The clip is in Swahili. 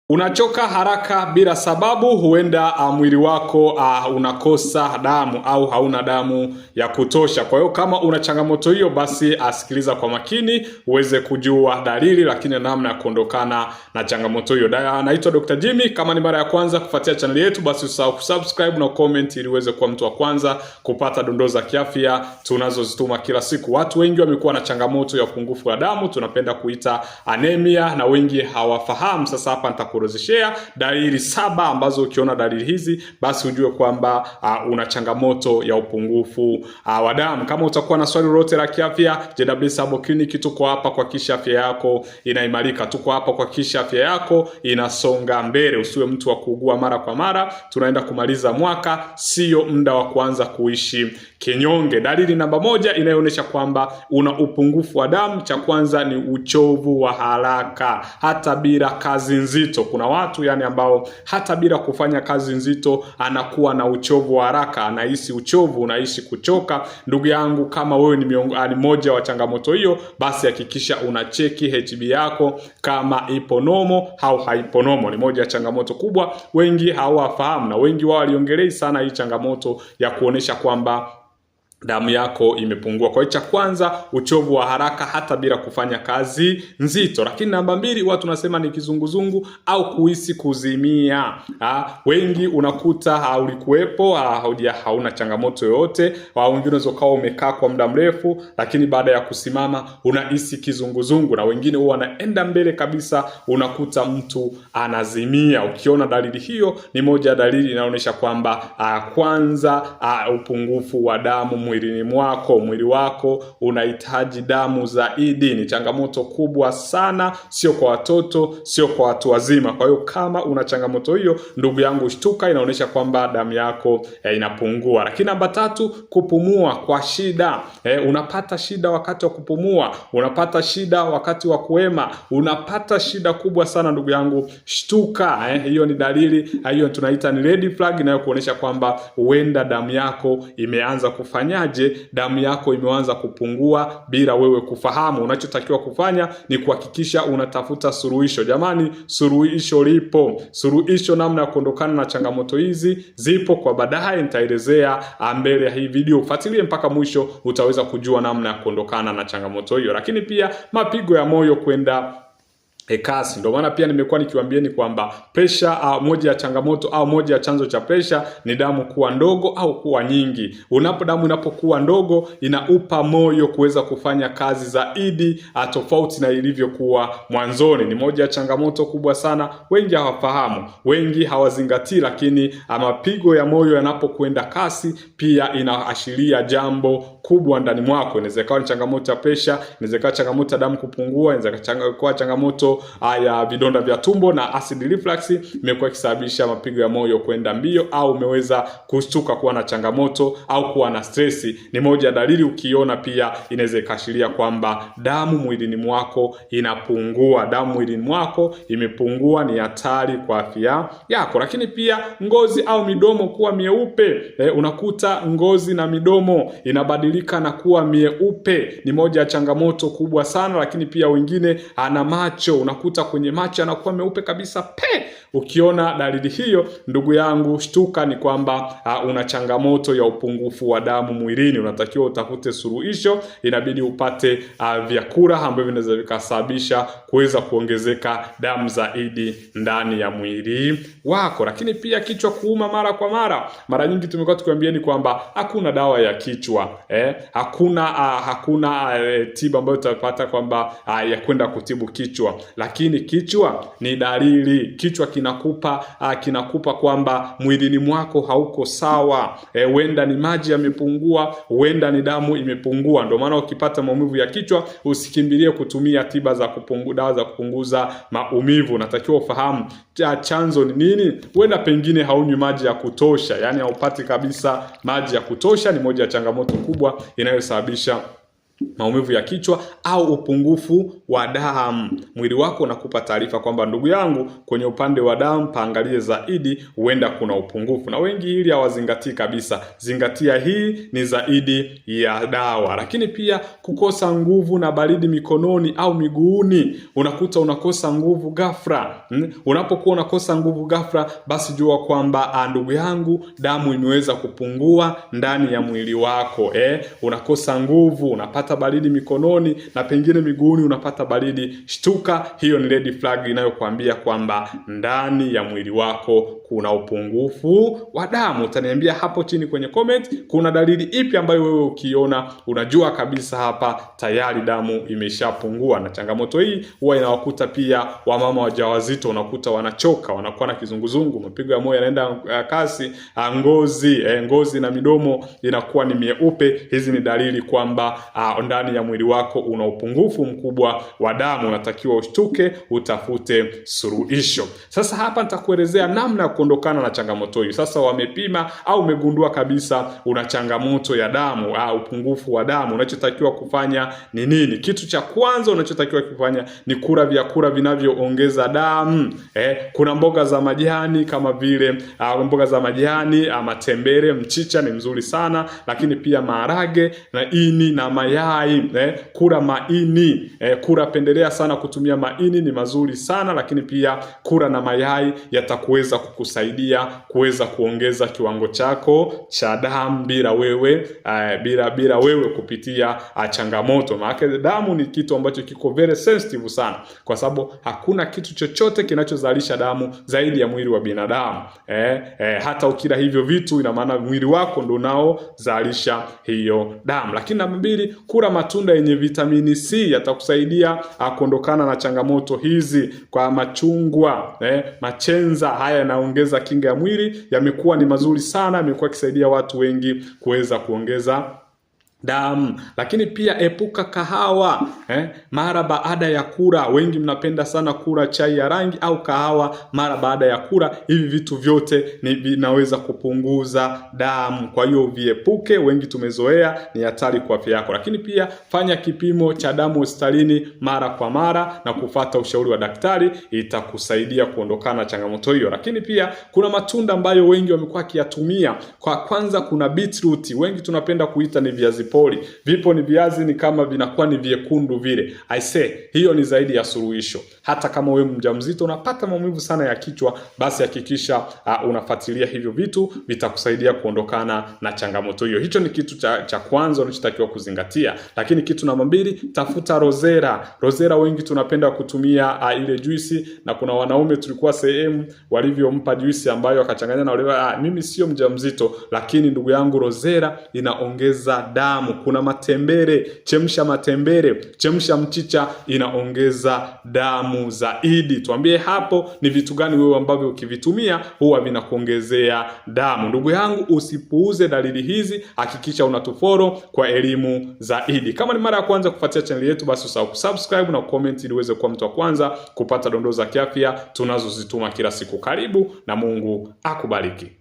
Unachoka haraka bila sababu, huenda mwili wako unakosa damu au hauna damu ya kutosha. Kwa hiyo kama una changamoto hiyo, basi asikiliza kwa makini uweze kujua dalili, lakini namna ya kuondokana na changamoto hiyo. Naitwa Dr. Jimmy. Kama ni mara ya kwanza kufuatia channel yetu, basi usahau kusubscribe na comment ili uweze kuwa mtu wa kwanza kupata dondoo za kiafya tunazozituma kila siku. Watu wengi wamekuwa na changamoto ya upungufu wa damu, tunapenda kuita anemia, na wengi hawafahamu. Sasa hapa nitakuorodheshea dalili 7 ambazo ukiona dalili hizi basi ujue kwamba una changamoto ya upungufu wa damu. Kama utakuwa na swali lolote la kiafya, JW Sabo Clinic tuko hapa kuhakikisha afya yako inaimarika. Tuko hapa kuhakikisha afya yako inasonga mbele. Usiwe mtu wa kuugua mara kwa mara. Tunaenda kumaliza mwaka, sio muda wa kuanza kuishi kinyonge. Dalili namba 1 inayoonyesha kwamba una upungufu wa damu, cha kwanza ni uchovu wa haraka hata bila kazi nzito. Kuna watu ambao hata bila kufanya kazi nzito anakuwa na uchovu wa haraka, anahisi uchovu, unahisi kuchoka. Ndugu yangu, kama wewe ni moja wa changamoto hiyo, basi hakikisha unacheki HB yako kama ipo nomo au haipo nomo. Ni moja ya changamoto kubwa wengi hawafahamu, na wengi wao waliongelea sana hii changamoto ya kuonesha kwamba damu yako imepungua. Kwa hiyo cha kwanza, uchovu wa haraka hata bila kufanya kazi nzito. Lakini namba 2, watu tunasema ni kizunguzungu au kuhisi kuzimia. Wengi unakuta ulikuwepo hauna changamoto yoyote, au wengine unaweza umekaa kwa muda mrefu, lakini baada ya kusimama unahisi kizunguzungu, na wengine huwa wanaenda mbele kabisa, unakuta mtu anazimia. Ukiona dalili hiyo, ni moja ya dalili inaonyesha kwamba kwanza upungufu wa damu mwilini mwako. Mwili wako unahitaji damu zaidi. Ni changamoto kubwa sana, sio kwa watoto, sio kwa watu wazima. Kwa hiyo kama una changamoto hiyo, ndugu yangu, shtuka, inaonyesha kwamba damu yako inapungua. Lakini namba 3, kupumua kwa shida. Unapata shida wakati wa kupumua, unapata shida wakati wa kuhema, unapata shida kubwa sana, ndugu yangu, shtuka. Hiyo ni dalili, hiyo tunaita ni red flag, inayokuonyesha kwamba huenda damu yako imeanza kufanya damu yako imeanza kupungua bila wewe kufahamu. Unachotakiwa kufanya ni kuhakikisha unatafuta suluhisho. Jamani, suluhisho lipo. Suluhisho, namna ya kuondokana na changamoto hizi zipo, kwa baadaye nitaelezea mbele ya hii video. Fuatilie mpaka mwisho, utaweza kujua namna ya kuondokana na changamoto hiyo. Lakini pia mapigo ya moyo kwenda kasi. Ndio maana pia nimekuwa nikiwaambieni kwamba pressure, moja ya changamoto au moja ya chanzo cha pressure ni damu kuwa ndogo au kuwa nyingi. Damu inapokuwa ndogo, inaupa moyo kuweza kufanya kazi zaidi tofauti na ilivyokuwa mwanzoni. Ni moja ya changamoto kubwa sana, wengi hawafahamu, wengi hawazingatii. Lakini mapigo ya moyo yanapokwenda kasi, pia inaashiria jambo kubwa ndani mwako. Inaweza kuwa ni changamoto ya pressure, inaweza kuwa changamoto ya damu kupungua, inaweza kuwa changamoto ya vidonda vya tumbo na acid reflux imekuwa ikisababisha mapigo ya moyo kwenda mbio, au umeweza kushtuka kuwa na changamoto au kuwa na stress. Ni moja ya dalili, ukiona pia inaweza ikashiria kwamba damu mwilini mwako inapungua. Damu mwilini mwako imepungua, ni hatari kwa afya yako. Lakini pia ngozi au midomo kuwa mieupe. Unakuta ngozi na midomo inabadilika na kuwa mieupe, ni moja ya changamoto kubwa sana. Lakini pia wengine ana macho, unakuta kwenye macho anakuwa meupe kabisa. Ukiona dalili hiyo, ndugu yangu, shtuka, ni kwamba una changamoto ya upungufu wa damu mwilini. Unatakiwa utafute suluhisho. Inabidi upate vyakula ambavyo vinaweza vikasababisha kuweza kuongezeka damu zaidi ndani ya mwili wako. Lakini pia kichwa kuuma mara kwa mara. Mara nyingi tumekuwa tukiambieni kwamba hakuna dawa ya kichwa. Hakuna tiba ambayo utapata kwamba ya kwenda kutibu kichwa. Lakini kichwa ni dalili. Kichwa kinakupa kwamba mwilini mwako hauko sawa. Huenda ni maji yamepungua, huenda ni damu imepungua. Ndio maana ukipata maumivu ya kichwa, usikimbilie kutumia dawa za kupunguza maumivu. Unatakiwa ufahamu chanzo ni nini. Huenda pengine haunywi maji ya kutosha, haupati kabisa maji ya kutosha. Ni moja ya changamoto kubwa inayosababisha maumivu ya kichwa au upungufu wa damu. Mwili wako unakupa taarifa kwamba ndugu yangu, kwenye upande wa damu paangalie zaidi, huenda kuna upungufu. Na wengi hili hawazingatii kabisa. Zingatia, hii ni zaidi ya dawa. Lakini pia kukosa nguvu na baridi mikononi au miguuni. Unakuta unakosa nguvu ghafla. Unapokuwa unakosa nguvu ghafla, basi jua kwamba ndugu yangu, damu imeweza kupungua ndani ya mwili wako. Unakosa nguvu, unapata baridi mikononi na pengine miguuni unapata baridi. Shtuka, hiyo ni red flag inayokuambia kwamba ndani ya mwili wako kuna upungufu wa damu. Utaniambia hapo chini kwenye comment, kuna dalili ipi ambayo wewe ukiona unajua kabisa hapa tayari damu imeshapungua. Na changamoto hii huwa inawakuta pia wamama wajawazito. Unakuta wanachoka, wanakuwa na kizunguzungu, mapigo ya moyo yanaenda kasi, ngozi na midomo inakuwa ni mieupe. Hizi ni dalili kwamba ndani ya mwili wako una upungufu mkubwa wa damu. Unatakiwa ushtuke, utafute suluhisho. Sasa hapa nitakuelezea namna ya kuondokana na changamoto hii. Sasa wamepima au umegundua kabisa una changamoto ya damu au upungufu wa damu, unachotakiwa kufanya ni nini? Kitu cha kwanza unachotakiwa kufanya ni kula vyakula vinavyoongeza damu. Kuna mboga za majani kama vile mboga za majani, matembele, mchicha ni mzuri sana, lakini pia maharage na ini na mayai. Kula maini, pendelea sana kutumia maini, ni mazuri sana, lakini pia kula na mayai yatakuweza kukusaidia kuweza kuongeza kiwango chako cha damu bila wewe kupitia changamoto. Maana damu ni kitu ambacho kiko very sensitive sana, kwa sababu hakuna kitu chochote kinachozalisha damu zaidi ya mwili wa binadamu. Hata ukila hivyo vitu, ina maana mwili wako ndio unaozalisha hiyo damu. Lakini namba 2, kula matunda yenye vitamini C, yatakusaidia kuondokana na changamoto hizi. Kwa machungwa, machenza, haya yanaongeza kinga ya mwili, yamekuwa ni mazuri sana, yamekuwa kisaidia watu wengi kuweza kuongeza damu. Lakini pia epuka kahawa mara baada ya kula. Wengi mnapenda sana kula chai ya rangi au kahawa mara baada ya kula. Hivi vitu vyote vinaweza kupunguza damu, kwa hiyo viepuke. Wengi tumezoea, ni hatari kwa afya yako. Lakini pia fanya kipimo cha damu hospitalini mara kwa mara na kufuata ushauri wa daktari, itakusaidia kuondokana na changamoto hiyo. Lakini pia kuna matunda ambayo wengi wamekuwa kiyatumia. Kwa kwanza kuna beetroot, wengi tunapenda kuita ni viazi poli. Vipo ni viazi, ni kama vinakuwa ni vyekundu vile. I say, hiyo ni zaidi ya suluhisho. Hata kama wewe mjamzito unapata maumivu sana ya kichwa, basi hakikisha unafuatilia hivyo vitu, vitakusaidia kuondokana na changamoto hiyo. Hicho ni kitu cha kwanza unachotakiwa kuzingatia. Lakini kitu namba 2, tafuta rozera. Wengi tunapenda kutumia ile juisi, na kuna wanaume tulikuwa sehemu walivyompa juisi ambayo akachanganya na wale. Mimi sio mjamzito, lakini ndugu yangu, rozera inaongeza damu. Kuna matembele, chemsha matembele, chemsha mchicha, inaongeza damu zaidi. Tuambie hapo ni vitu gani wewe ambavyo ukivitumia huwa vinakuongezea damu. Ndugu yangu, usipuuze dalili hizi, hakikisha unatufollow kwa elimu zaidi. Kama ni mara ya kwanza kufuatia channel yetu, basi usahau kusubscribe na comment ili uweze kuwa mtu wa kwanza kupata dondoo za kiafya tunazozituma kila siku. Karibu na Mungu akubariki.